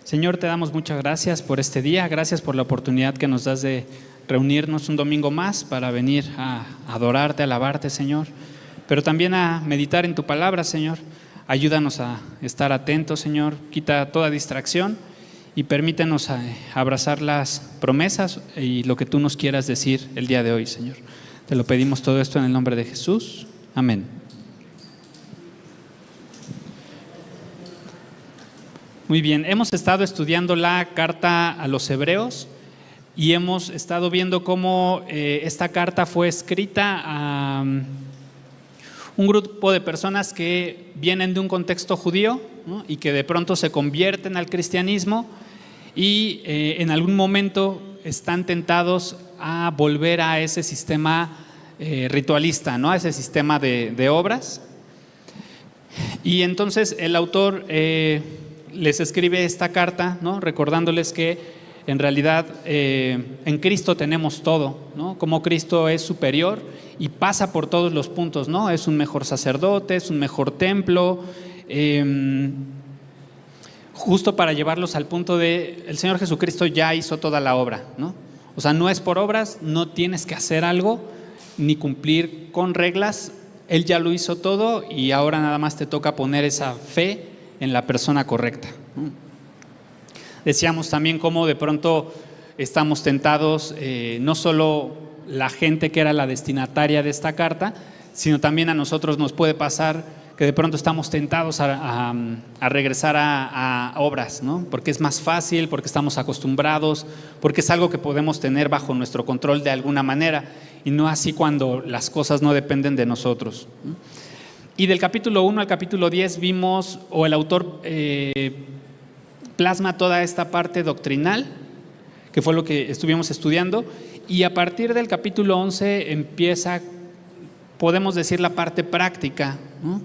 Señor, te damos muchas gracias por este día, gracias por la oportunidad que nos das de reunirnos un domingo más para venir a adorarte, a alabarte, Señor, pero también a meditar en tu palabra, Señor. Ayúdanos a estar atentos, Señor, quita toda distracción y permítenos abrazar las promesas y lo que tú nos quieras decir el día de hoy, Señor. Te lo pedimos todo esto en el nombre de Jesús. Amén. Muy bien, hemos estado estudiando la carta a los Hebreos y hemos estado viendo cómo esta carta fue escrita a un grupo de personas que vienen de un contexto judío, ¿no? Y que de pronto se convierten al cristianismo y en algún momento están tentados a volver a ese sistema ritualista, ¿no? A ese sistema de obras. Y entonces el autor les escribe esta carta, ¿no? Recordándoles que en realidad en Cristo tenemos todo, ¿no? Como Cristo es superior y pasa por todos los puntos, ¿no? Es un mejor sacerdote, es un mejor templo, justo para llevarlos al punto de el Señor Jesucristo ya hizo toda la obra, ¿no? O sea, no es por obras, no tienes que hacer algo ni cumplir con reglas, Él ya lo hizo todo y ahora nada más te toca poner esa fe en la persona correcta. Decíamos también cómo de pronto estamos tentados, no solo la gente que era la destinataria de esta carta, sino también a nosotros nos puede pasar que de pronto estamos tentados a regresar a obras, ¿no? Porque es más fácil, porque estamos acostumbrados, porque es algo que podemos tener bajo nuestro control de alguna manera, y no así cuando las cosas no dependen de nosotros. Y del capítulo 1 al capítulo 10 vimos, o el autor plasma toda esta parte doctrinal, que fue lo que estuvimos estudiando, y a partir del capítulo 11 empieza, podemos decir, la parte práctica, ¿no?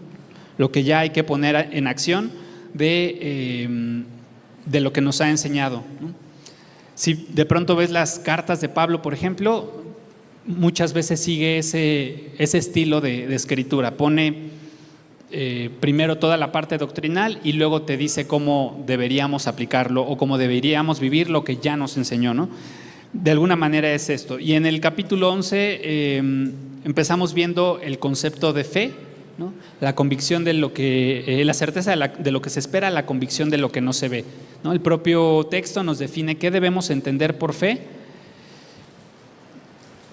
Lo que ya hay que poner en acción de lo que nos ha enseñado, ¿no? Si de pronto ves las cartas de Pablo, por ejemplo, muchas veces sigue ese estilo de escritura, pone primero toda la parte doctrinal y luego te dice cómo deberíamos aplicarlo o cómo deberíamos vivir lo que ya nos enseñó, ¿no? De alguna manera es esto. Y en el capítulo 11 empezamos viendo el concepto de fe, ¿no? La convicción de lo que, la certeza de lo que se espera, la convicción de lo que no se ve, ¿no? El propio texto nos define qué debemos entender por fe.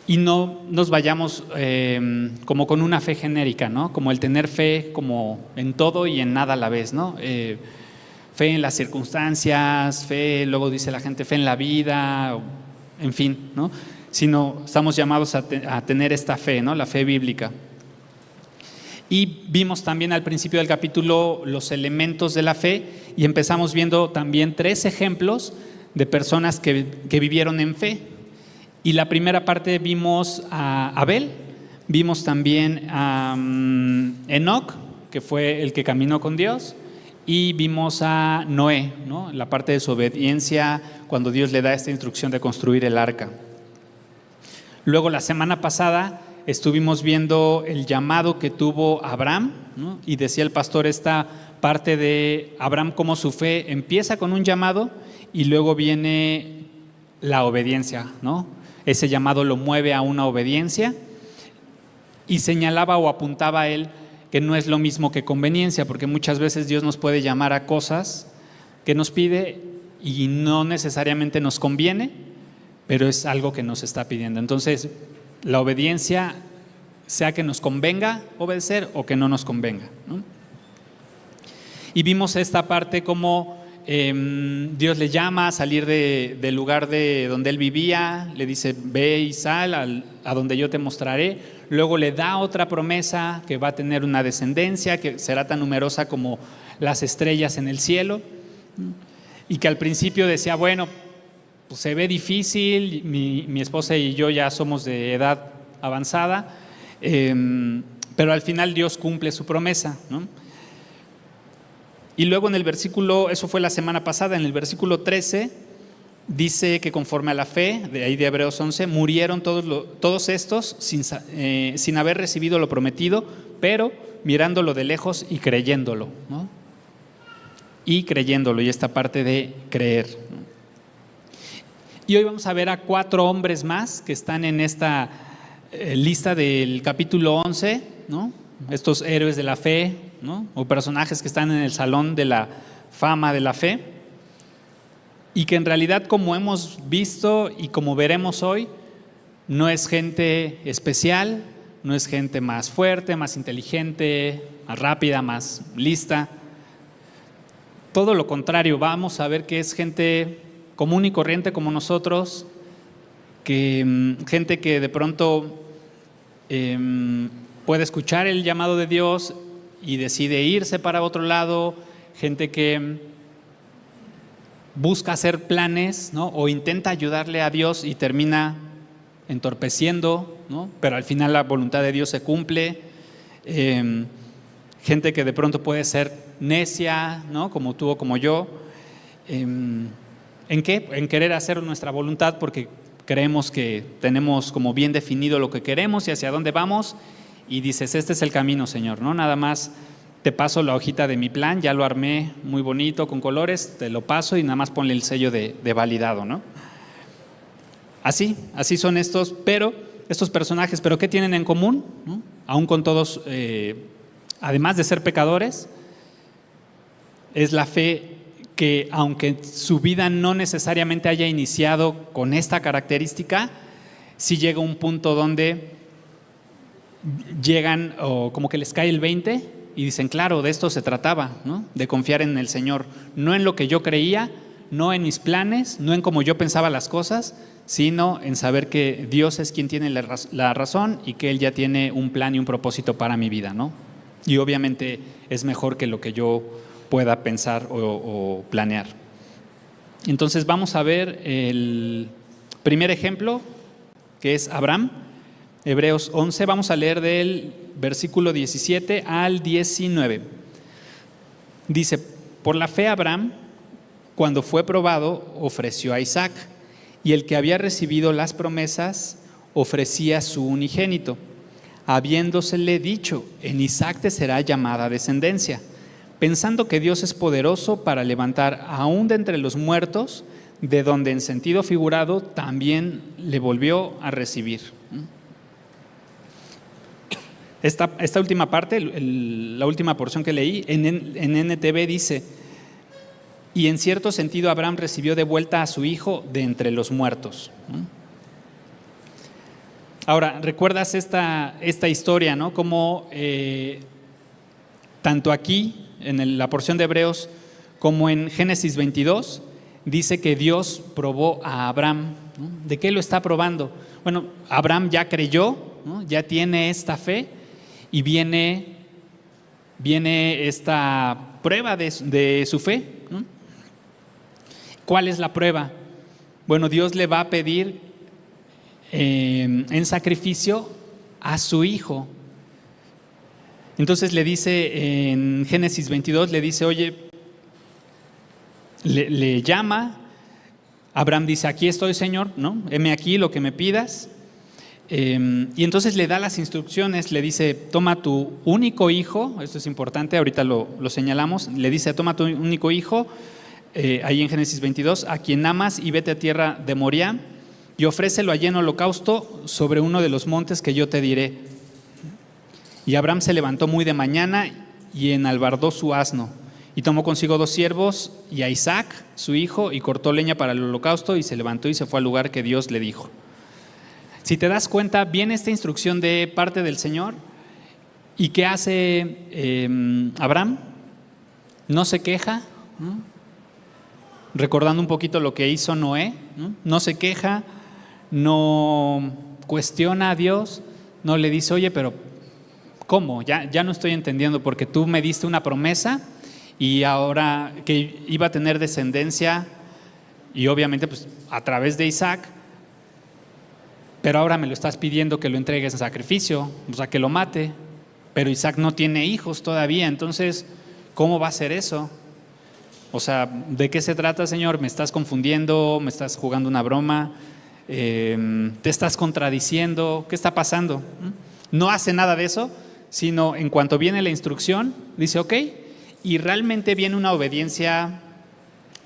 Y no nos vayamos como con una fe genérica, ¿no? Como el tener fe como en todo y en nada a la vez, ¿no? Fe en las circunstancias, fe, luego dice la gente, fe en la vida, en fin, ¿no? Sino estamos llamados a tener esta fe, ¿no? La fe bíblica. Y vimos también al principio del capítulo los elementos de la fe y empezamos viendo también 3 ejemplos de personas que vivieron en fe. Y la primera parte vimos a Abel, vimos también a Enoc, que fue el que caminó con Dios, y vimos a Noé, ¿no? La parte de su obediencia cuando Dios le da esta instrucción de construir el arca. Luego la semana pasada estuvimos viendo el llamado que tuvo Abraham, ¿no? Y decía el pastor esta parte de Abraham, cómo su fe empieza con un llamado y luego viene la obediencia, ¿no? Ese llamado lo mueve a una obediencia y señalaba o apuntaba a él que no es lo mismo que conveniencia, porque muchas veces Dios nos puede llamar a cosas que nos pide y no necesariamente nos conviene, pero es algo que nos está pidiendo. Entonces, la obediencia, sea que nos convenga obedecer o que no nos convenga, ¿no? Y vimos esta parte como Dios le llama a salir del lugar de donde él vivía, le dice ve y sal a donde yo te mostraré, luego le da otra promesa que va a tener una descendencia que será tan numerosa como las estrellas en el cielo, y que al principio decía, bueno, pues se ve difícil, mi esposa y yo ya somos de edad avanzada, pero al final Dios cumple su promesa, ¿no? Y luego en el versículo, eso fue la semana pasada, en el versículo 13 dice que conforme a la fe, de ahí de Hebreos 11, murieron todos estos sin haber recibido lo prometido, pero mirándolo de lejos y creyéndolo, ¿no? y creyéndolo, y esta parte de creer. Y hoy vamos a ver a 4 hombres más que están en esta lista del capítulo 11, ¿no? Estos héroes de la fe, ¿no? O personajes que están en el salón de la fama de la fe, y que en realidad, como hemos visto y como veremos hoy, no es gente especial, no es gente más fuerte, más inteligente, más rápida, más lista. Todo lo contrario, vamos a ver que es gente común y corriente como nosotros, gente que de pronto puede escuchar el llamado de Dios y decide irse para otro lado, gente que busca hacer planes, ¿no? O intenta ayudarle a Dios y termina entorpeciendo, ¿no? Pero al final la voluntad de Dios se cumple. Gente que de pronto puede ser necia, ¿no? Como tú o como yo. ¿En qué? En querer hacer nuestra voluntad porque creemos que tenemos como bien definido lo que queremos y hacia dónde vamos, y dices, este es el camino, Señor, ¿no? Nada más te paso la hojita de mi plan, ya lo armé muy bonito con colores, te lo paso y nada más ponle el sello de validado, ¿no? Así son estos personajes, pero ¿qué tienen en común? ¿No? Aún con todos, además de ser pecadores, es la fe que, aunque su vida no necesariamente haya iniciado con esta característica, sí llega a un punto donde llegan o como que les cae el 20 y dicen, claro, de esto se trataba, ¿no? De confiar en el Señor, no en lo que yo creía, no en mis planes, no en cómo yo pensaba las cosas, sino en saber que Dios es quien tiene la razón y que Él ya tiene un plan y un propósito para mi vida, ¿no? Y obviamente es mejor que lo que yo pueda pensar o planear. Entonces vamos a ver el primer ejemplo, que es Abraham. Hebreos 11, vamos a leer del versículo 17 al 19. Dice, por la fe Abraham, cuando fue probado, ofreció a Isaac, y el que había recibido las promesas ofrecía su unigénito, habiéndosele dicho, en Isaac te será llamada descendencia, pensando que Dios es poderoso para levantar aún de entre los muertos, de donde en sentido figurado también le volvió a recibir. Esta última parte, la última porción que leí, en NTV dice, y en cierto sentido Abraham recibió de vuelta a su hijo de entre los muertos. Ahora, ¿recuerdas esta historia, ¿no? Como tanto aquí, en la porción de Hebreos, como en Génesis 22, dice que Dios probó a Abraham, ¿no? ¿De qué lo está probando? Bueno, Abraham ya creyó, ¿no? Ya tiene esta fe, y viene esta prueba de su fe, ¿no? ¿Cuál es la prueba? Bueno, Dios le va a pedir en sacrificio a su hijo. Entonces le dice en Génesis 22, le dice, oye, le llama, Abraham dice, aquí estoy, Señor, ¿no? Heme aquí lo que me pidas. Y entonces le da las instrucciones, le dice, toma tu único hijo, esto es importante, ahorita lo señalamos, le dice, toma tu único hijo, ahí en Génesis 22, a quien amas y vete a tierra de Moriah y ofrécelo allí en holocausto sobre uno de los montes que yo te diré. Y Abraham se levantó muy de mañana y enalbardó su asno y tomó consigo 2 siervos y a Isaac, su hijo, y cortó leña para el holocausto y se levantó y se fue al lugar que Dios le dijo. Si te das cuenta, viene esta instrucción de parte del Señor. ¿Y qué hace Abraham? No se queja, ¿no? Recordando un poquito lo que hizo Noé, ¿no? No se queja, no cuestiona a Dios, no le dice, oye, pero ¿cómo? Ya no estoy entendiendo, porque tú me diste una promesa y ahora que iba a tener descendencia y obviamente pues a través de Isaac, pero ahora me lo estás pidiendo que lo entregues en sacrificio, o sea, que lo mate, pero Isaac no tiene hijos todavía, entonces, ¿cómo va a ser eso? O sea, ¿de qué se trata, Señor? ¿Me estás confundiendo? ¿Me estás jugando una broma? ¿Te estás contradiciendo? ¿Qué está pasando? No hace nada de eso, sino en cuanto viene la instrucción, dice, ok, y realmente viene una obediencia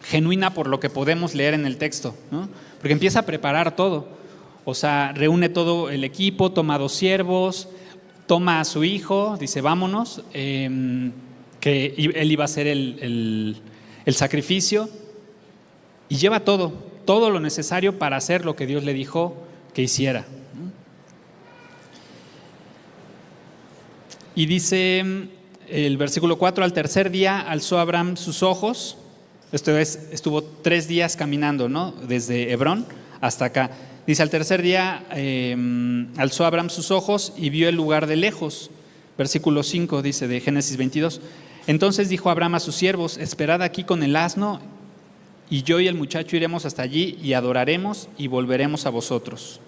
genuina por lo que podemos leer en el texto, ¿no? Porque empieza a preparar todo, o sea, reúne todo el equipo, toma 2 siervos, toma a su hijo, dice vámonos, que él iba a hacer el sacrificio, y lleva todo lo necesario para hacer lo que Dios le dijo que hiciera. Y dice el versículo 4, al tercer día alzó Abraham sus ojos, esto es, estuvo 3 días caminando, ¿no? Desde Hebrón hasta acá. Dice, al tercer día alzó Abraham sus ojos y vio el lugar de lejos. Versículo 5 dice de Génesis 22. Entonces dijo Abraham a sus siervos, esperad aquí con el asno, y yo y el muchacho iremos hasta allí y adoraremos y volveremos a vosotros.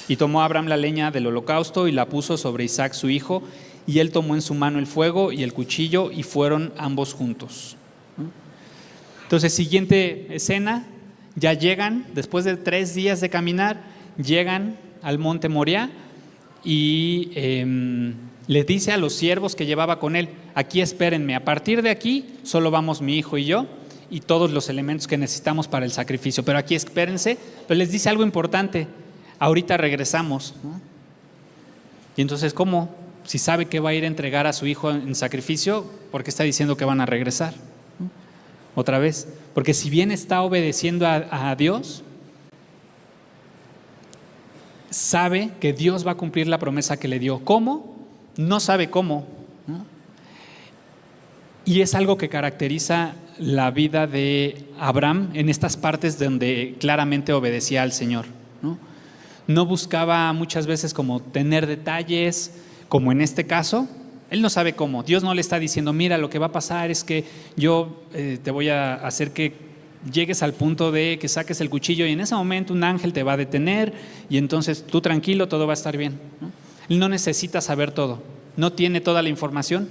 Y tomó Abraham la leña del holocausto y la puso sobre Isaac su hijo, y él tomó en su mano el fuego y el cuchillo, y fueron ambos juntos. Entonces, siguiente escena, ya llegan, después de 3 días de caminar, llegan al monte Moriah y les dice a los siervos que llevaba con él, aquí espérenme, a partir de aquí solo vamos mi hijo y yo y todos los elementos que necesitamos para el sacrificio, pero aquí espérense. Pero les dice algo importante, ahorita regresamos, ¿no? Y entonces, ¿cómo? Si sabe que va a ir a entregar a su hijo en sacrificio, ¿por qué está diciendo que van a regresar? Otra vez, porque si bien está obedeciendo a Dios, sabe que Dios va a cumplir la promesa que le dio. ¿Cómo? No sabe cómo, ¿no? Y es algo que caracteriza la vida de Abraham en estas partes donde claramente obedecía al Señor, ¿no? No buscaba muchas veces como tener detalles, como en este caso. Él no sabe cómo. Dios no le está diciendo, mira, lo que va a pasar es que yo te voy a hacer que llegues al punto de que saques el cuchillo y en ese momento un ángel te va a detener y entonces tú tranquilo, todo va a estar bien, ¿no? Él no necesita saber todo, no tiene toda la información.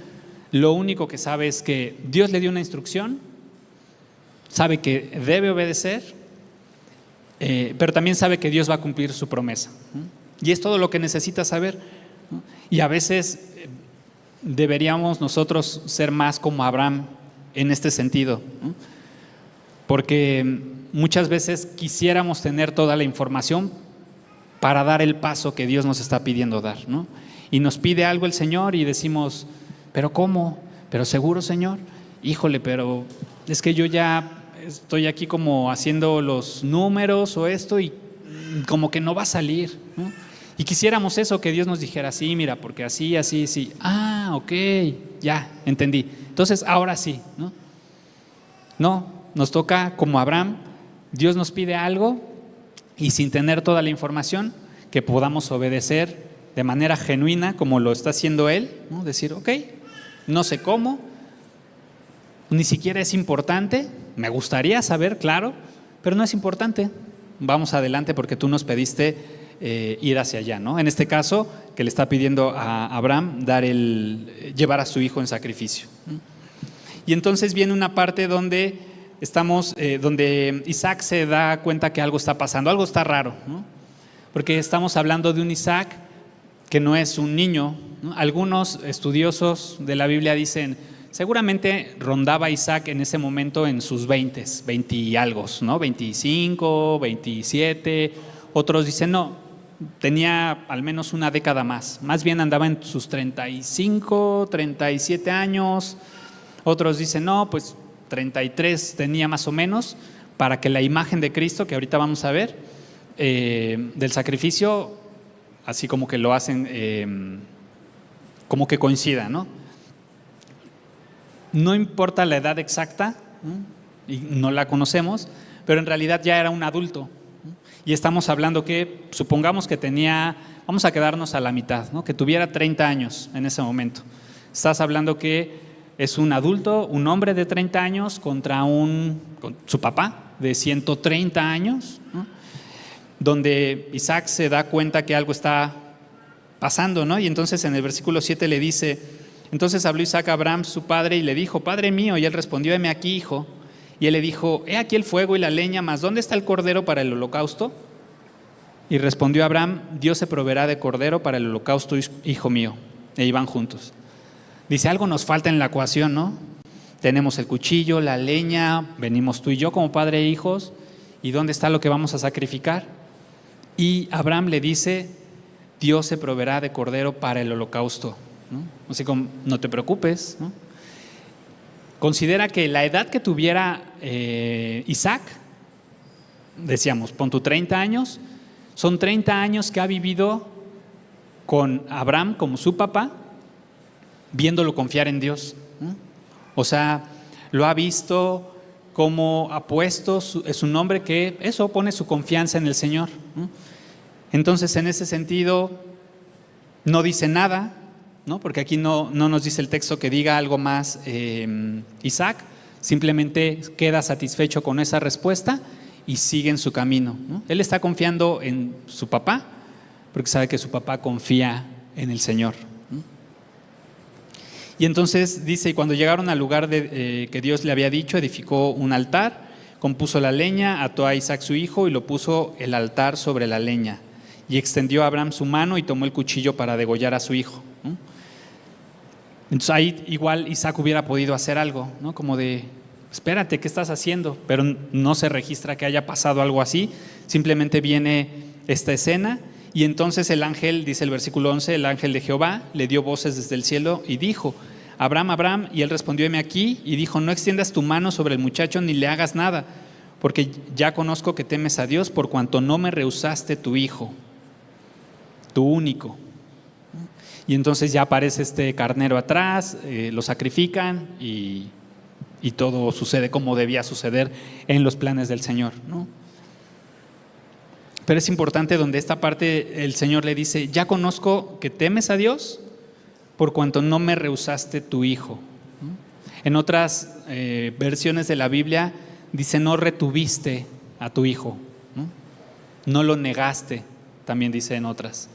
Lo único que sabe es que Dios le dio una instrucción, sabe que debe obedecer, pero también sabe que Dios va a cumplir su promesa, ¿no? Y es todo lo que necesita saber, ¿no? Y a veces deberíamos nosotros ser más como Abraham en este sentido, ¿no? Porque muchas veces quisiéramos tener toda la información para dar el paso que Dios nos está pidiendo dar, ¿no? Y nos pide algo el Señor y decimos, ¿pero cómo? ¿Pero seguro, Señor? Híjole, pero es que yo ya estoy aquí como haciendo los números o esto y como que no va a salir, ¿no? Y quisiéramos eso, que Dios nos dijera, sí, mira, porque así, así, sí. Ah, ok, ya, entendí. Entonces, ahora sí, ¿no? No, nos toca como Abraham, Dios nos pide algo y sin tener toda la información, que podamos obedecer de manera genuina, como lo está haciendo Él, ¿no? Decir, ok, no sé cómo, ni siquiera es importante, me gustaría saber, claro, pero no es importante. Vamos adelante porque tú nos pediste ir hacia allá, ¿no? En este caso, que le está pidiendo a Abraham llevar a su hijo en sacrificio. Y entonces viene una parte donde donde Isaac se da cuenta que algo está pasando, algo está raro, ¿no? Porque estamos hablando de un Isaac que no es un niño, ¿no? Algunos estudiosos de la Biblia dicen, seguramente rondaba Isaac en ese momento en sus 20 y algo, ¿no? 25, 27, otros dicen no, tenía al menos una década más bien andaba en sus 35, 37 años, otros dicen no, pues 33 tenía más o menos, para que la imagen de Cristo, que ahorita vamos a ver, del sacrificio, así como que lo hacen, como que coincida, ¿no? No importa la edad exacta, ¿no? Y no la conocemos, pero en realidad ya era un adulto, ¿no? Y estamos hablando que, supongamos que tenía, vamos a quedarnos a la mitad, ¿no? Que tuviera 30 años en ese momento. Estás hablando que es un adulto, un hombre de 30 años con su papá de 130 años, ¿no? Donde Isaac se da cuenta que algo está pasando, ¿no? Y entonces en el versículo 7 le dice, entonces habló Isaac a Abraham su padre y le dijo, Padre mío, y él respondió, heme aquí, hijo. Y él le dijo, he aquí el fuego y la leña, mas ¿dónde está el cordero para el holocausto? Y respondió Abraham, Dios se proveerá de cordero para el holocausto, hijo mío. E iban juntos. dice, algo nos falta en la ecuación, ¿no? Tenemos el cuchillo, la leña, venimos tú y yo como padre e hijos, ¿y dónde está lo que vamos a sacrificar? Y Abraham le dice, Dios se proveerá de cordero para el holocausto, ¿no? Así como, no te preocupes, ¿no? Considera que la edad que tuviera Isaac, decíamos, pon tu 30 años, son 30 años que ha vivido con Abraham como su papá, viéndolo confiar en Dios, ¿no? O sea, lo ha visto como ha puesto, es un hombre que eso pone su confianza en el Señor, ¿no? Entonces, en ese sentido, no dice nada, ¿no? Porque aquí no nos dice el texto que diga algo más Isaac, simplemente queda satisfecho con esa respuesta y sigue en su camino, ¿no? Él está confiando en su papá, porque sabe que su papá confía en el Señor, ¿no? Y entonces dice, y cuando llegaron al lugar que Dios le había dicho, edificó un altar, compuso la leña, ató a Isaac su hijo y lo puso el altar sobre la leña. Y extendió a Abraham su mano y tomó el cuchillo para degollar a su hijo, ¿no? Entonces ahí igual Isaac hubiera podido hacer algo, ¿no? Como de, espérate, ¿qué estás haciendo? Pero no se registra que haya pasado algo así, simplemente viene esta escena. Y entonces el ángel, dice el versículo 11, el ángel de Jehová le dio voces desde el cielo y dijo, Abraham, Abraham, y él respondió, heme aquí, y dijo, no extiendas tu mano sobre el muchacho ni le hagas nada, porque ya conozco que temes a Dios por cuanto no me rehusaste tu hijo, tu único. Y entonces ya aparece este carnero atrás, lo sacrifican y todo sucede como debía suceder en los planes del Señor, ¿no? Pero es importante donde esta parte el Señor le dice, ya conozco que temes a Dios por cuanto no me rehusaste tu hijo, ¿no? En otras versiones de la Biblia dice, no retuviste a tu hijo, ¿no? No lo negaste, también dice en otras,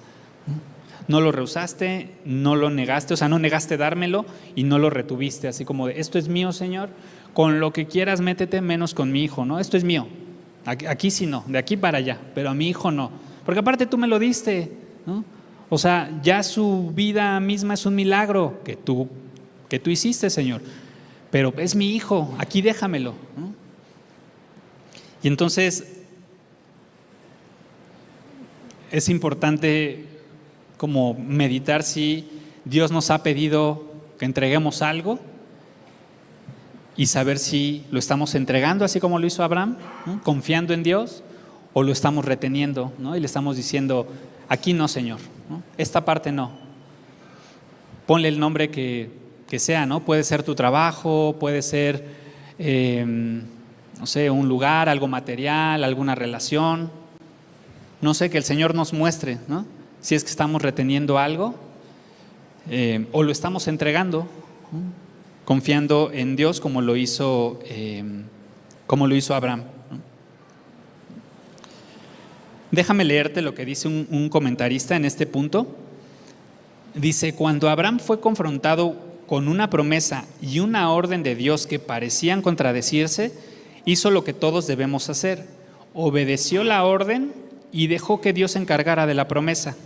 ¿no? No lo rehusaste, no lo negaste, o sea, no negaste dármelo y no lo retuviste, así como de, esto es mío, Señor, con lo que quieras métete menos con mi hijo, ¿no? Esto es mío. Aquí sí no, de aquí para allá, pero a mi hijo no, porque aparte tú me lo diste, ¿no? O sea, ya su vida misma es un milagro que tú hiciste, Señor, pero es mi hijo, aquí déjamelo, ¿no? Y entonces es importante como meditar si Dios nos ha pedido que entreguemos algo y saber si lo estamos entregando así como lo hizo Abraham, ¿no? Confiando en Dios, o lo estamos reteniendo, ¿no? Y le estamos diciendo, aquí no, Señor, ¿no? Esta parte no. Ponle el nombre que sea, ¿no? Puede ser tu trabajo, puede ser, no sé, un lugar, algo material, alguna relación. No sé, que el Señor nos muestre, ¿no? Si es que estamos reteniendo algo o lo estamos entregando, ¿no? Confiando en Dios como lo hizo Abraham, ¿no? Déjame leerte lo que dice un comentarista en este punto. Dice, cuando Abraham fue confrontado con una promesa y una orden de Dios que parecían contradecirse, hizo lo que todos debemos hacer. Obedeció la orden y dejó que Dios se encargara de la promesa.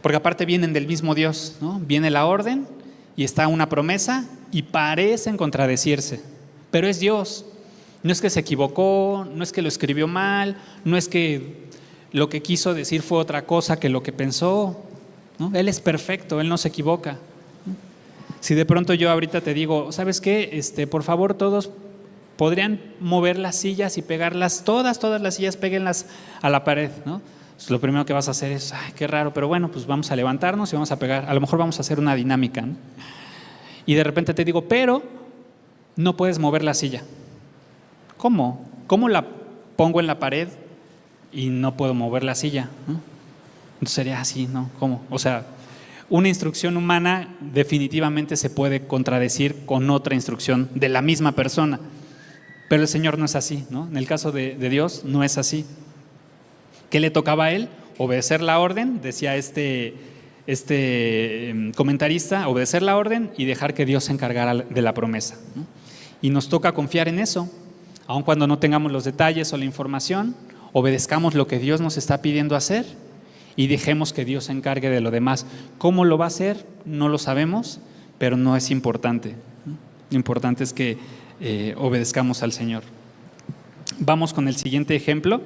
Porque aparte vienen del mismo Dios, ¿no? Viene la orden y está una promesa y parecen contradecirse, pero es Dios. No es que se equivocó, no es que lo escribió mal, no es que lo que quiso decir fue otra cosa que lo que pensó, ¿no? Él es perfecto, Él no se equivoca, ¿no? Si de pronto yo ahorita te digo, ¿sabes qué? Por favor, todos podrían mover las sillas y pegarlas, todas las sillas, péguenlas a la pared, ¿no? Pues lo primero que vas a hacer es, ay, qué raro, pero bueno, pues vamos a levantarnos y vamos a pegar, a lo mejor vamos a hacer una dinámica, ¿no? Y de repente te digo, pero no puedes mover la silla. ¿Cómo? ¿Cómo la pongo en la pared y no puedo mover la silla, ¿no? Entonces sería así, ¿no? ¿Cómo? O sea, una instrucción humana definitivamente se puede contradecir con otra instrucción de la misma persona, pero el Señor no es así, ¿no? En el caso de Dios no es así. ¿Qué le tocaba a él? Obedecer la orden, decía este comentarista, obedecer la orden y dejar que Dios se encargara de la promesa, ¿no? Y nos toca confiar en eso, aun cuando no tengamos los detalles o la información, obedezcamos lo que Dios nos está pidiendo hacer y dejemos que Dios se encargue de lo demás. ¿Cómo lo va a hacer? No lo sabemos, pero no es importante. Lo importante es que obedezcamos al Señor. Vamos con el siguiente ejemplo.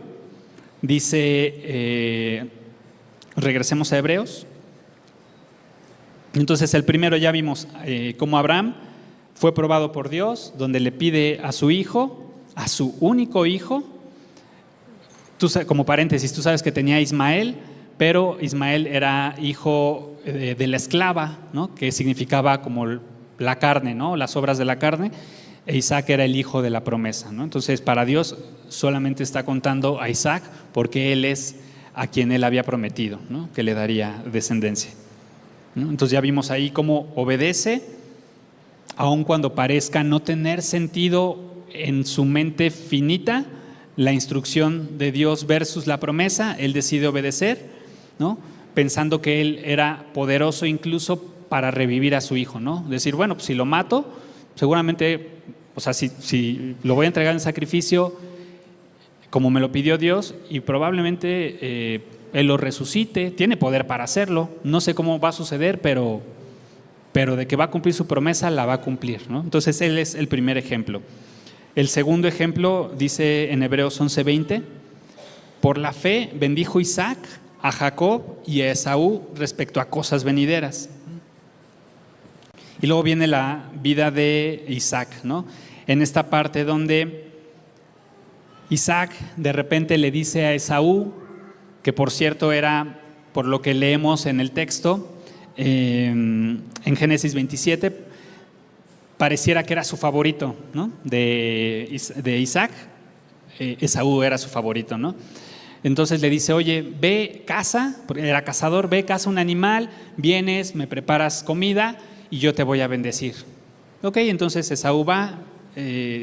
Dice, regresemos a Hebreos. Entonces el primero ya vimos cómo Abraham fue probado por Dios, donde le pide a su hijo, a su único hijo. Tú, como paréntesis, tú sabes que tenía a Ismael, pero Ismael era hijo de la esclava, ¿no? Que significaba como la carne, ¿no? Las obras de la carne. E Isaac era el hijo de la promesa, ¿no? Entonces para Dios solamente está contando a Isaac porque él es a quien él había prometido, ¿no? Que le daría descendencia, ¿no? Entonces ya vimos ahí cómo obedece, aun cuando parezca no tener sentido en su mente finita la instrucción de Dios versus la promesa. Él decide obedecer, ¿no? Pensando que él era poderoso incluso para revivir a su hijo, ¿no? Decir, bueno, pues si lo mato, seguramente, o sea, si lo voy a entregar en sacrificio como me lo pidió Dios, y probablemente Él lo resucite, tiene poder para hacerlo. No sé cómo va a suceder, pero de que va a cumplir su promesa, la va a cumplir, ¿no? Entonces Él es el primer ejemplo. El segundo ejemplo dice en Hebreos 11:20, por la fe bendijo Isaac a Jacob y a Esaú respecto a cosas venideras. Y luego viene la vida de Isaac, ¿no? En esta parte donde Isaac de repente le dice a Esaú, que por cierto era, por lo que leemos en el texto, en Génesis 27, pareciera que era su favorito, ¿no? De Isaac, Esaú era su favorito, ¿no? Entonces le dice, oye, ve, caza, porque era cazador, ve, caza un animal, vienes, me preparas comida y yo te voy a bendecir. Ok, entonces Esaú va,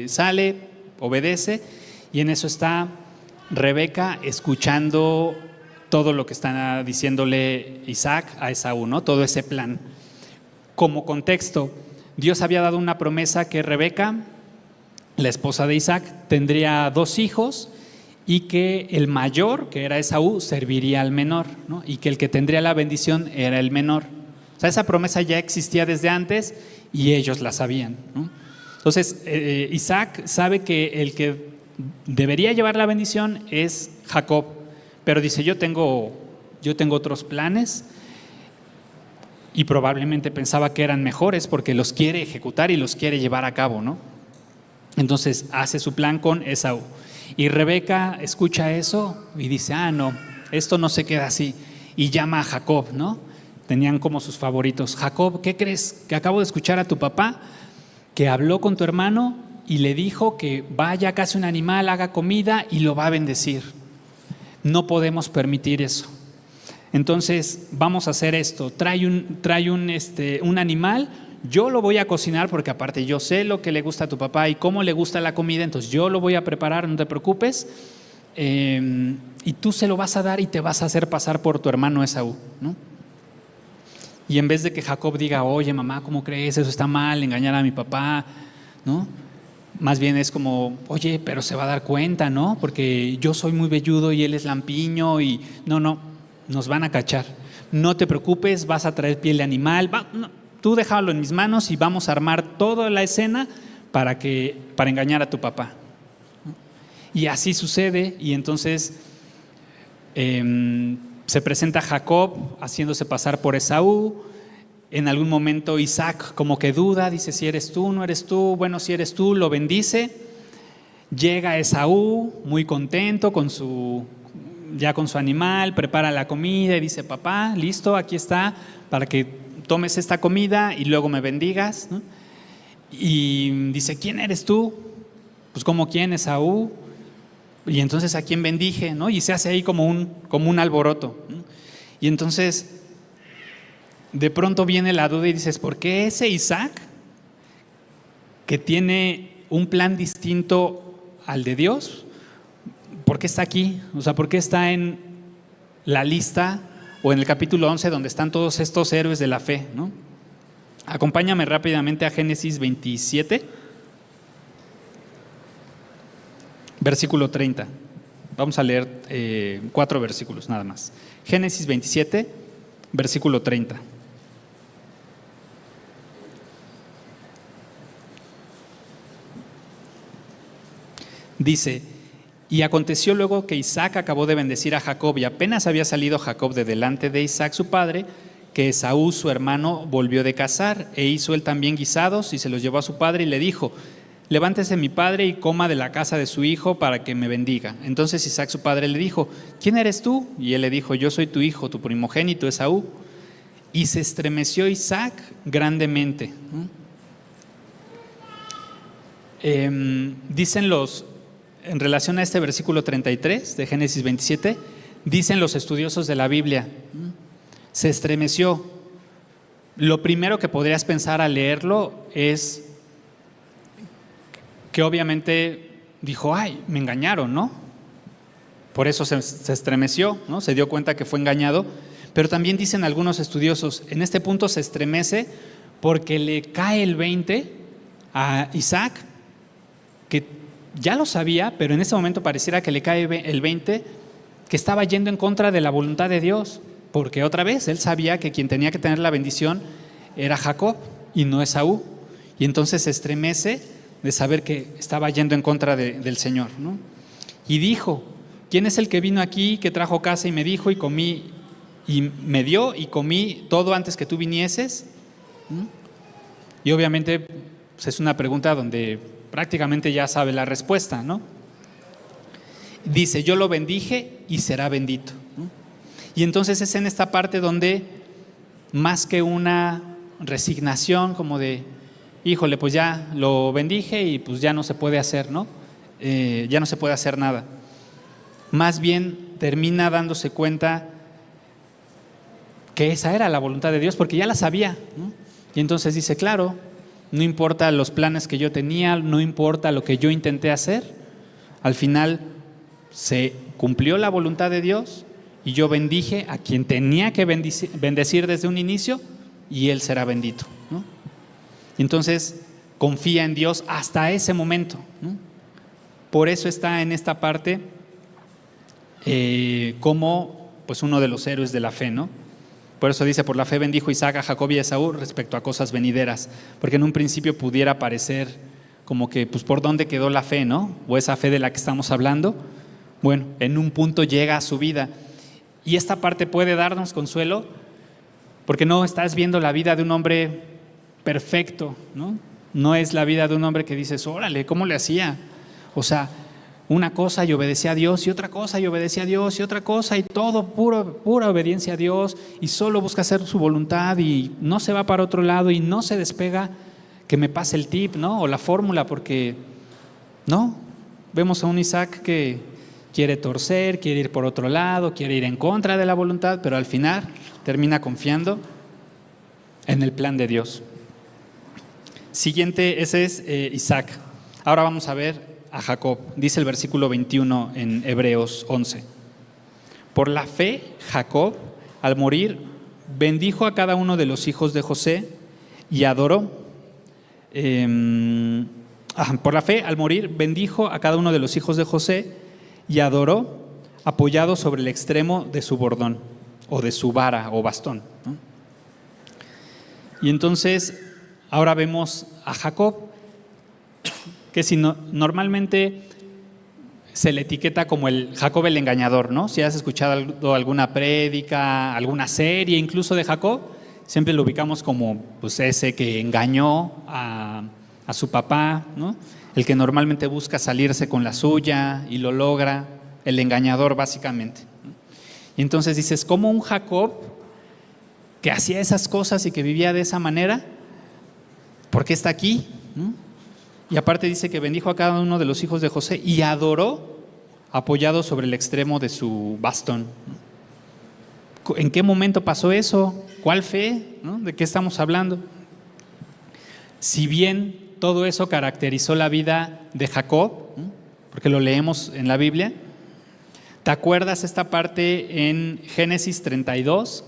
sale, obedece, y en eso está Rebeca escuchando todo lo que está diciéndole Isaac a Esaú, ¿no? Todo ese plan. Como contexto, Dios había dado una promesa que Rebeca, la esposa de Isaac, tendría 2 hijos y que el mayor, que era Esaú, serviría al menor, ¿no? Y que el que tendría la bendición era el menor. O sea, esa promesa ya existía desde antes y ellos la sabían, ¿no? Entonces, Isaac sabe que el que debería llevar la bendición es Jacob, pero dice, yo tengo otros planes, y probablemente pensaba que eran mejores porque los quiere ejecutar y los quiere llevar a cabo, ¿no? Entonces hace su plan con Esaú. Y Rebeca escucha eso y dice, no, esto no se queda así. Y llama a Jacob, ¿no? Tenían como sus favoritos. Jacob, ¿qué crees? Que acabo de escuchar a tu papá que habló con tu hermano y le dijo que vaya, case un animal, haga comida y lo va a bendecir. No podemos permitir eso. Entonces vamos a hacer esto, trae un animal, yo lo voy a cocinar porque aparte yo sé lo que le gusta a tu papá y cómo le gusta la comida, entonces yo lo voy a preparar, no te preocupes, y tú se lo vas a dar y te vas a hacer pasar por tu hermano Esaú, ¿no? Y en vez de que Jacob diga, oye mamá, ¿cómo crees? Eso está mal, engañar a mi papá, ¿no? Más bien es como, oye, pero se va a dar cuenta, ¿no? Porque yo soy muy velludo y él es lampiño y no. Nos van a cachar. No te preocupes, vas a traer piel de animal. Tú déjalo en mis manos y vamos a armar toda la escena para engañar a tu papá. Y así sucede. Y entonces se presenta Jacob haciéndose pasar por Esaú. En algún momento Isaac como que duda, dice si eres tú, no eres tú. Bueno, si eres tú, lo bendice. Llega Esaú muy contento con su animal, prepara la comida y dice, papá, listo, aquí está, para que tomes esta comida y luego me bendigas, ¿no? Y dice, ¿quién eres tú? Pues, ¿cómo quién? Esaú. Y entonces, ¿a quién bendije? ¿No? Y se hace ahí como un alboroto, ¿no? Y entonces, de pronto viene la duda y dices, ¿por qué ese Isaac, que tiene un plan distinto al de Dios, ¿por qué está aquí? O sea, ¿por qué está en la lista o en el capítulo 11 donde están todos estos héroes de la fe, ¿no? Acompáñame rápidamente a Génesis 27, versículo 30. Vamos a leer 4 versículos nada más. Génesis 27, versículo 30. Dice: y aconteció luego que Isaac acabó de bendecir a Jacob, y apenas había salido Jacob de delante de Isaac su padre, que Esaú su hermano volvió de cazar, e hizo él también guisados, y se los llevó a su padre, y le dijo: levántese mi padre y coma de la casa de su hijo para que me bendiga. Entonces Isaac su padre le dijo: ¿quién eres tú? Y él le dijo: yo soy tu hijo, tu primogénito Esaú. Y se estremeció Isaac grandemente. Dicen en relación a este versículo 33 de Génesis 27, dicen los estudiosos de la Biblia, se estremeció. Lo primero que podrías pensar al leerlo es que obviamente dijo: ay, me engañaron, ¿no? Por eso se estremeció, ¿no? Se dio cuenta que fue engañado. Pero también dicen algunos estudiosos, en este punto se estremece porque le cae el 20 a Isaac, que ya lo sabía, pero en ese momento pareciera que le cae el 20, que estaba yendo en contra de la voluntad de Dios, porque otra vez él sabía que quien tenía que tener la bendición era Jacob y no Esaú, y entonces se estremece de saber que estaba yendo en contra del Señor, ¿no? Y dijo: ¿quién es el que vino aquí, que trajo casa y me dijo y comí, y me dio y comí todo antes que tú vinieses? Y obviamente pues es una pregunta donde prácticamente ya sabe la respuesta, ¿no? Dice: yo lo bendije y será bendito, ¿no? Y entonces es en esta parte donde, más que una resignación como de, híjole, pues ya lo bendije y pues ya no se puede hacer, ¿no? Ya no se puede hacer nada. Más bien termina dándose cuenta que esa era la voluntad de Dios, porque ya la sabía, ¿no? Y entonces dice: claro, no importa los planes que yo tenía, no importa lo que yo intenté hacer, al final se cumplió la voluntad de Dios y yo bendije a quien tenía que bendecir desde un inicio, y él será bendito, ¿no? Y entonces confía en Dios hasta ese momento, ¿no? Por eso está en esta parte como pues uno de los héroes de la fe, ¿no? Por eso dice: por la fe bendijo Isaac a Jacob y a Esaú respecto a cosas venideras, porque en un principio pudiera parecer como que pues por dónde quedó la fe, ¿no? O esa fe de la que estamos hablando. Bueno, en un punto llega a su vida, y esta parte puede darnos consuelo, porque no estás viendo la vida de un hombre perfecto, ¿no? No es la vida de un hombre que dices: órale, ¿cómo le hacía? O sea, una cosa y obedecía a Dios, y otra cosa y obedecía a Dios, y otra cosa, y todo pura obediencia a Dios, y solo busca hacer su voluntad y no se va para otro lado y no se despega, que me pase el tip, ¿no? O la fórmula, porque no, vemos a un Isaac que quiere torcer, quiere ir por otro lado, quiere ir en contra de la voluntad, pero al final termina confiando en el plan de Dios. Siguiente, ese es Isaac. Ahora vamos a ver a Jacob. Dice el versículo 21 en Hebreos 11: por la fe Jacob, al morir, bendijo a cada uno de los hijos de José y adoró. Por la fe, al morir, bendijo a cada uno de los hijos de José y adoró, apoyado sobre el extremo de su bordón, o de su vara o bastón, ¿no? Y entonces ahora vemos a Jacob, que si no, normalmente se le etiqueta como el Jacob el engañador, ¿no? Si has escuchado alguna prédica, alguna serie incluso de Jacob, siempre lo ubicamos como pues ese que engañó a su papá, ¿no? El que normalmente busca salirse con la suya y lo logra, el engañador básicamente. Y entonces dices: ¿cómo un Jacob que hacía esas cosas y que vivía de esa manera, por qué está aquí, ¿no? Y aparte dice que bendijo a cada uno de los hijos de José y adoró, apoyado sobre el extremo de su bastón. ¿En qué momento pasó eso? ¿Cuál fe? ¿No? ¿De qué estamos hablando? Si bien todo eso caracterizó la vida de Jacob, ¿no? Porque lo leemos en la Biblia, ¿te acuerdas esta parte en Génesis 32?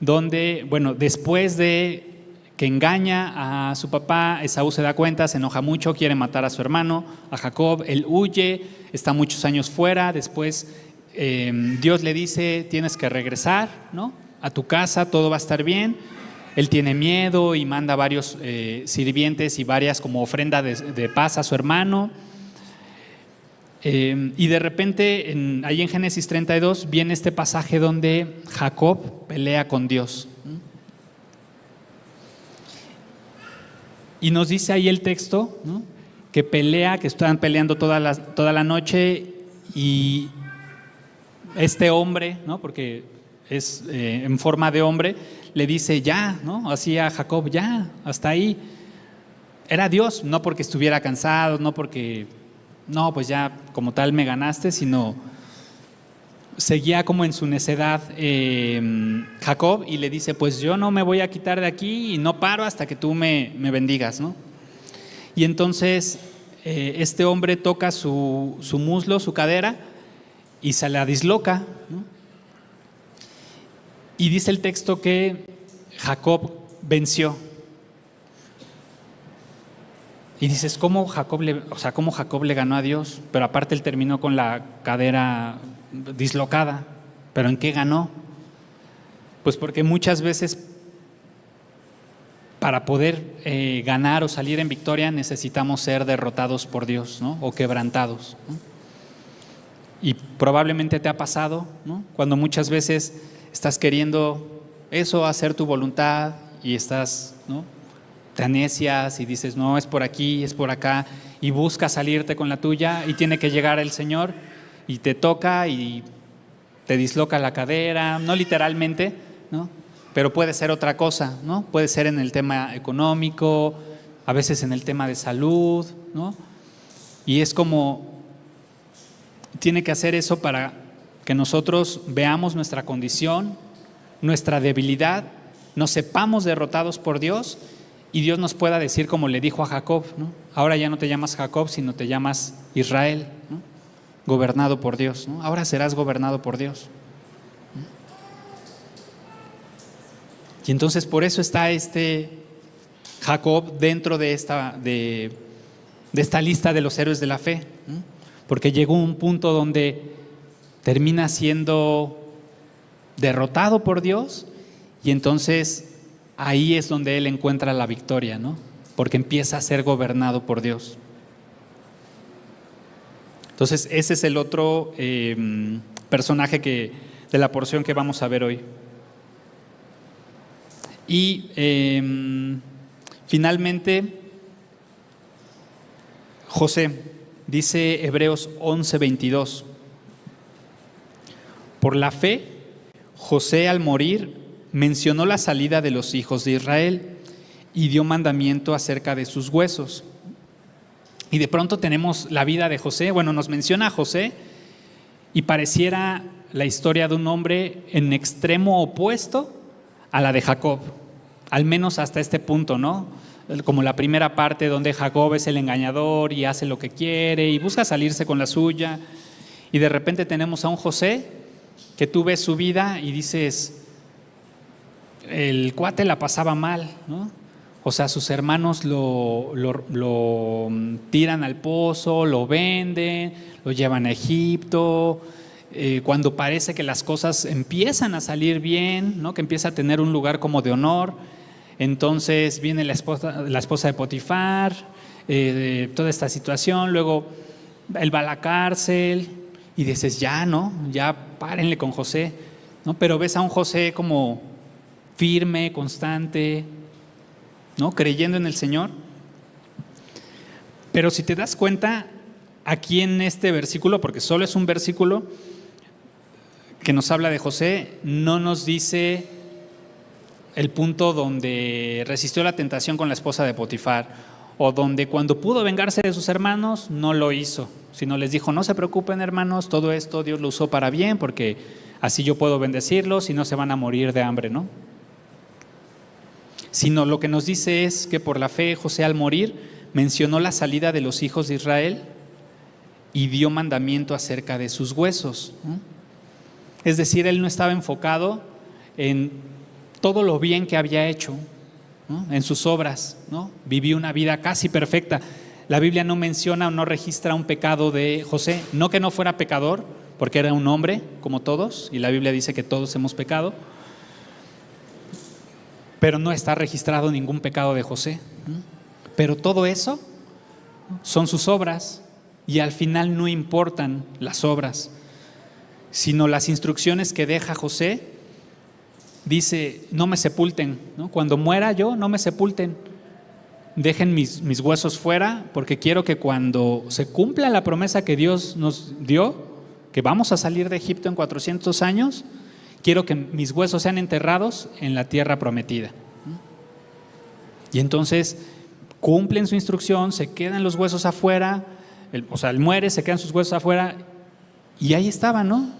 Donde, bueno, después de que engaña a su papá. Esaú se da cuenta, se enoja mucho, quiere matar a su hermano, a Jacob. Él huye, está muchos años fuera. Después Dios le dice: tienes que regresar, ¿no?, a tu casa, todo va a estar bien. Él tiene miedo y manda varios sirvientes y varias como ofrenda de paz a su hermano. Y de repente, ahí en Génesis 32, viene este pasaje donde Jacob pelea con Dios. Y nos dice ahí el texto, ¿no?, que pelea, que están peleando toda la noche, y este hombre, ¿no?, porque es en forma de hombre, le dice ya, ¿no?, así a Jacob: ya, hasta ahí. Era Dios, no porque estuviera cansado, no porque, no, pues ya como tal me ganaste, sino seguía como en su necedad Jacob, y le dice: pues yo no me voy a quitar de aquí y no paro hasta que tú me bendigas, ¿no? Y entonces este hombre toca su muslo, su cadera, y se la disloca, ¿no? Y dice el texto que Jacob venció. Y dices: ¿cómo Jacob le ganó a Dios? Pero aparte él terminó con la cadera dislocada. ¿Pero en qué ganó? Pues porque muchas veces para poder ganar o salir en victoria necesitamos ser derrotados por Dios, ¿no?, o quebrantados, ¿no? Y probablemente te ha pasado, ¿no?, cuando muchas veces estás queriendo eso, hacer tu voluntad, y estás, ¿no?, te anecias y dices: no, es por aquí, es por acá, y buscas salirte con la tuya, y tiene que llegar el Señor y te toca y te disloca la cadera, no literalmente, ¿no?, pero puede ser otra cosa, ¿no? Puede ser en el tema económico, a veces en el tema de salud, ¿no? Y es como tiene que hacer eso para que nosotros veamos nuestra condición, nuestra debilidad, nos sepamos derrotados por Dios, y Dios nos pueda decir, como le dijo a Jacob, ¿no?: ahora ya no te llamas Jacob, sino te llamas Israel, ¿no?, gobernado por Dios, ¿no? Ahora serás gobernado por Dios. Y entonces por eso está Jacob dentro de esta lista de los héroes de la fe, ¿no?, porque llegó un punto donde termina siendo derrotado por Dios, y entonces ahí es donde él encuentra la victoria, ¿no?, porque empieza a ser gobernado por Dios. Entonces ese es el otro personaje de la porción que vamos a ver hoy. Y finalmente José. Dice Hebreos 11:22: por la fe, José, al morir, mencionó la salida de los hijos de Israel y dio mandamiento acerca de sus huesos. Y de pronto tenemos la vida de José. Bueno, nos menciona a José y pareciera la historia de un hombre en extremo opuesto a la de Jacob, al menos hasta este punto, ¿no? Como la primera parte, donde Jacob es el engañador y hace lo que quiere y busca salirse con la suya, y de repente tenemos a un José que tú ves su vida y dices: el cuate la pasaba mal, ¿no? O sea, sus hermanos lo tiran al pozo, lo venden, lo llevan a Egipto. Cuando parece que las cosas empiezan a salir bien, ¿no?, que empieza a tener un lugar como de honor, entonces viene la esposa de Potifar, toda esta situación. Luego él va a la cárcel y dices: ya, ¿no?, ya párenle con José, ¿no? Pero ves a un José como firme, constante, ¿no?, creyendo en el Señor. Pero si te das cuenta, aquí en este versículo, porque solo es un versículo que nos habla de José, no nos dice el punto donde resistió la tentación con la esposa de Potifar, o donde cuando pudo vengarse de sus hermanos no lo hizo, sino les dijo: no se preocupen, hermanos, todo esto Dios lo usó para bien, porque así yo puedo bendecirlos y no se van a morir de hambre, ¿no? Sino lo que nos dice es que por la fe José, al morir, mencionó la salida de los hijos de Israel y dio mandamiento acerca de sus huesos, ¿no? Es decir, él no estaba enfocado en todo lo bien que había hecho, ¿no? En sus obras, ¿no? Vivió una vida casi perfecta. La Biblia no menciona o no registra un pecado de José. No que no fuera pecador, porque era un hombre como todos, y la Biblia dice que todos hemos pecado, pero no está registrado ningún pecado de José. Pero todo eso son sus obras, y al final no importan las obras, sino las instrucciones que deja José. Dice: no me sepulten, ¿no? Cuando muera yo, no me sepulten, dejen mis huesos fuera, porque quiero que cuando se cumpla la promesa que Dios nos dio, que vamos a salir de Egipto en 400 años, quiero que mis huesos sean enterrados en la tierra prometida. Y entonces cumplen su instrucción, se quedan los huesos afuera, él muere, se quedan sus huesos afuera, y ahí estaban, ¿no?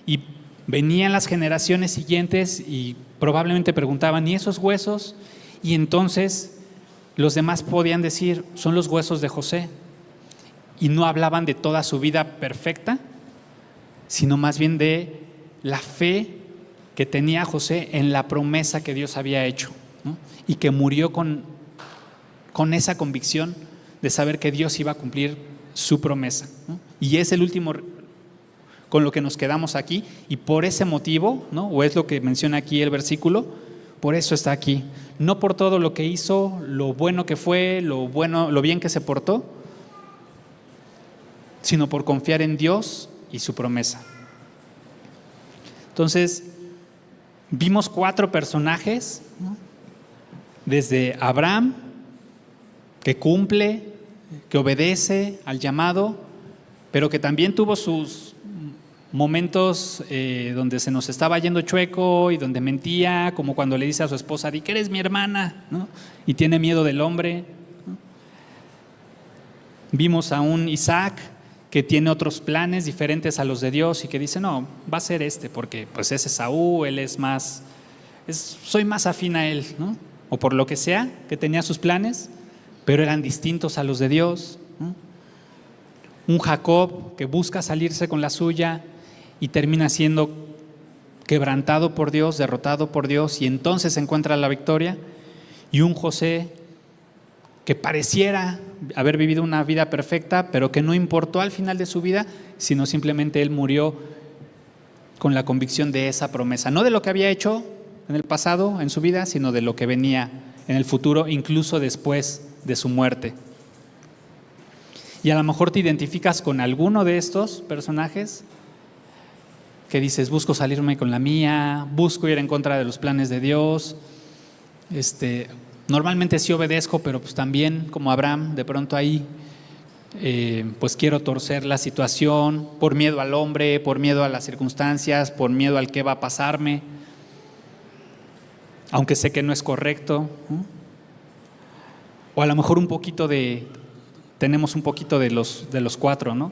Y venían las generaciones siguientes y probablemente preguntaban: ¿y esos huesos? Y entonces los demás podían decir: son los huesos de José. Y no hablaban de toda su vida perfecta, sino más bien de la fe que tenía José en la promesa que Dios había hecho, ¿no? Y que murió con esa convicción de saber que Dios iba a cumplir su promesa, ¿no? Y es el último con lo que nos quedamos aquí, y por ese motivo, ¿no? O es lo que menciona aquí el versículo, por eso está aquí. No por todo lo que hizo, lo bueno que fue, lo bien que se portó, sino por confiar en Dios y su promesa. Entonces, vimos 4 personajes, ¿no? Desde Abraham, que cumple, que obedece al llamado, pero que también tuvo sus momentos donde se nos estaba yendo chueco y donde mentía, como cuando le dice a su esposa: di que eres mi hermana, ¿no? Y tiene miedo del hombre, ¿no? Vimos a un Isaac que tiene otros planes diferentes a los de Dios y que dice: no, va a ser porque pues es Esaú, él soy más afín a él, ¿no? O por lo que sea, que tenía sus planes, pero eran distintos a los de Dios, ¿no? Un Jacob que busca salirse con la suya y termina siendo quebrantado por Dios, derrotado por Dios, y entonces encuentra la victoria. Y un José que pareciera haber vivido una vida perfecta, pero que no importó al final de su vida, sino simplemente él murió con la convicción de esa promesa, no de lo que había hecho en el pasado, en su vida, sino de lo que venía en el futuro, incluso después de su muerte. Y a lo mejor te identificas con alguno de estos personajes que dices: busco salirme con la mía, busco ir en contra de los planes de Dios, normalmente sí obedezco, pero pues también, como Abraham, de pronto ahí pues quiero torcer la situación por miedo al hombre, por miedo a las circunstancias, por miedo al que va a pasarme, aunque sé que no es correcto, ¿no? O a lo mejor tenemos un poquito de los 4, ¿no?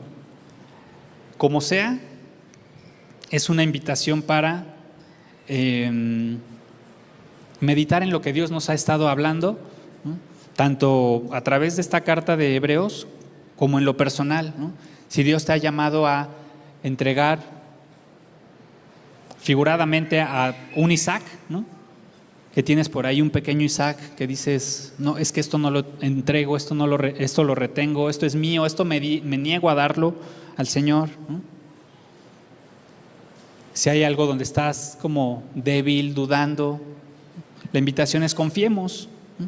Como sea, es una invitación para meditar en lo que Dios nos ha estado hablando, ¿no? Tanto a través de esta carta de Hebreos como en lo personal, ¿no? Si Dios te ha llamado a entregar figuradamente a un Isaac, ¿no? Que tienes por ahí un pequeño Isaac que dices: no, es que esto no lo entrego, esto lo retengo, esto es mío, esto me niego a darlo al Señor, ¿no? Si hay algo donde estás como débil, dudando, la invitación es: confiemos, ¿no?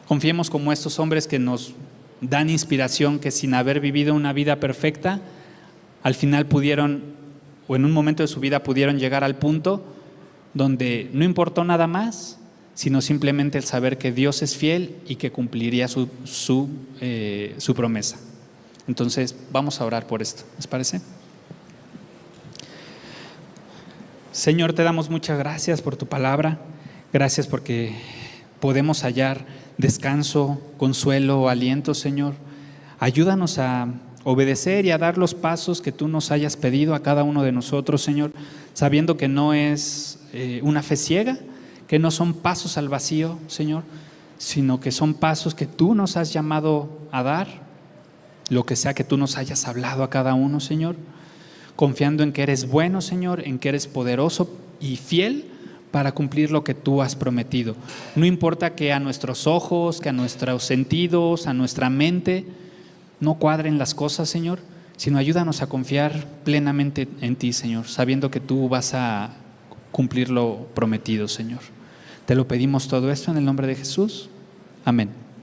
Confiemos como estos hombres que nos dan inspiración, que sin haber vivido una vida perfecta, al final pudieron, o en un momento de su vida pudieron llegar al punto donde no importó nada más, sino simplemente el saber que Dios es fiel y que cumpliría su promesa. Entonces vamos a orar por esto, ¿les parece? Señor, te damos muchas gracias por tu palabra, gracias porque podemos hallar descanso, consuelo, aliento, Señor. Ayúdanos a obedecer y a dar los pasos que tú nos hayas pedido a cada uno de nosotros, Señor, sabiendo que no es una fe ciega, que no son pasos al vacío, Señor, sino que son pasos que tú nos has llamado a dar, lo que sea que tú nos hayas hablado a cada uno, Señor, confiando en que eres bueno, Señor, en que eres poderoso y fiel para cumplir lo que tú has prometido. No importa que a nuestros ojos, que a nuestros sentidos, a nuestra mente no cuadren las cosas, Señor, sino ayúdanos a confiar plenamente en ti, Señor, sabiendo que tú vas a cumplir lo prometido, Señor. Te lo pedimos todo esto en el nombre de Jesús. Amén.